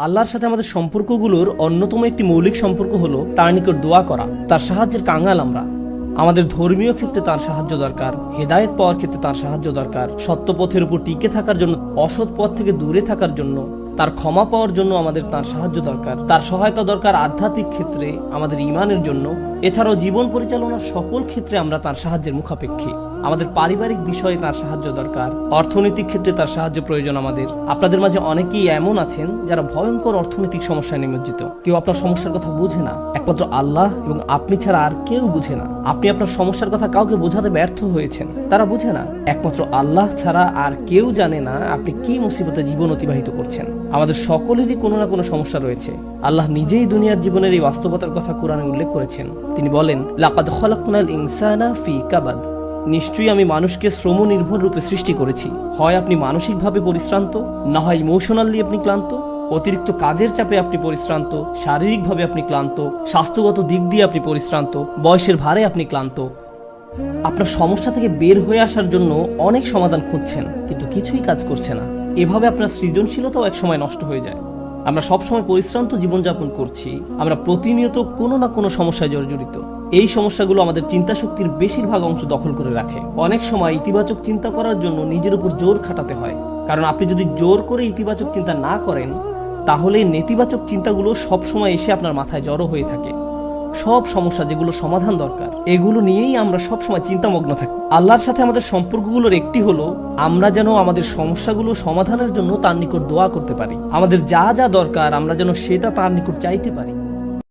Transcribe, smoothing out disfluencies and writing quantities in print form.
আল্লাহর সাথে আমাদের সম্পর্কগুলোর অন্যতম একটি মৌলিক সম্পর্ক হলো তার নিকট দোয়া করা। তার সাহায্যের কাঙ্গাল আমরা। আমাদের ধর্মীয় ক্ষেত্রে তার সাহায্য দরকার, হেদায়েত পাওয়ার ক্ষেত্রে তার সাহায্য দরকার, সত্য পথের উপর টিকে থাকার জন্য, অসৎ পথ থেকে দূরে থাকার জন্য, তার ক্ষমা পাওয়ার জন্য আমাদের তার সাহায্য দরকার, তার সহায়তা দরকার আধ্যাত্মিক ক্ষেত্রে আমাদের ঈমানের জন্য। এছাড়াও জীবন পরিচালনার সকল ক্ষেত্রে আমরা তার সাহায্যের মুখাপেক্ষী। আমাদের পারিবারিক বিষয়ে তার সাহায্য দরকার, অর্থনৈতিক ক্ষেত্রে তার সাহায্য প্রয়োজন আমাদের। আপনাদের মাঝে অনেকেই এমন আছেন যারা ভয়ঙ্কর অর্থনৈতিক সমস্যায় নিমজ্জিত। কেউ আপনার সমস্যার কথা বুঝে না, একমাত্র আল্লাহ এবং আপনি ছাড়া আর কেউ বুঝে না। আপনি আপনার সমস্যার কথা কাউকে বোঝাতে ব্যর্থ হয়েছেন, তারা বুঝে না। একমাত্র আল্লাহ ছাড়া আর কেউ জানে না আপনি কি মুসিবতে জীবন অতিবাহিত করছেন। আমাদের সকলেরই কোনো না কোনো সমস্যা রয়েছে। আল্লাহ নিজেই দুনিয়ার জীবনের এই বাস্তবতার কথা কোরআনে উল্লেখ করেছেন। তিনি বলেন, লাকাদ খলাকনাল ইনসানা ফি কাবাদ। নিশ্চয়ই আমি মানুষকে শ্রম নির্ভর রূপে সৃষ্টি করেছি। হয় আপনি মানসিকভাবে পরিশ্রান্ত, না হয় ইমোশনালি আপনি ক্লান্ত। অতিরিক্ত কাজের চাপে আপনি পরিশ্রান্ত, শারীরিকভাবে আপনি ক্লান্ত, স্বাস্থ্যগত দিক দিয়ে আপনি পরিশ্রান্ত, বয়সের ভারে আপনি ক্লান্ত। আপনার সমস্যা থেকে বের হয়ে আসার জন্য অনেক সমাধান খুঁজছেন, কিন্তু কিছুই কাজ করছে না। এভাবে আপনার সৃজনশীলতাও একসময় নষ্ট হয়ে যায়। আমরা সবসময় পরিশ্রান্ত জীবনযাপন করছি। আমরা প্রতিনিয়ত কোনো না কোনো সমস্যায় জর্জরিত। এই সমস্যাগুলো আমাদের চিন্তা শক্তির বেশিরভাগ অংশ দখল করে রাখে। অনেক সময় ইতিবাচক চিন্তা করার জন্য নিজের উপর জোর খাটাতে হয়, কারণ আপনি যদি জোর করে ইতিবাচক চিন্তা না করেন, তাহলে নেতিবাচক চিন্তাগুলো সবসময় এসে আপনার মাথায় জড়ো হয়ে থাকে। সব সমস্যা যেগুলো সমাধান দরকার, এগুলো নিয়েই আমরা সবসময় চিন্তামগ্ন থাকি। আল্লাহর সাথে আমাদের সম্পর্কগুলোর একটি হলো আমরা যেন আমাদের সমস্যাগুলো সমাধানের জন্য তার নিকট দোয়া করতে পারি। আমাদের যা যা দরকার আমরা যেন সেটা তার নিকট চাইতে পারি।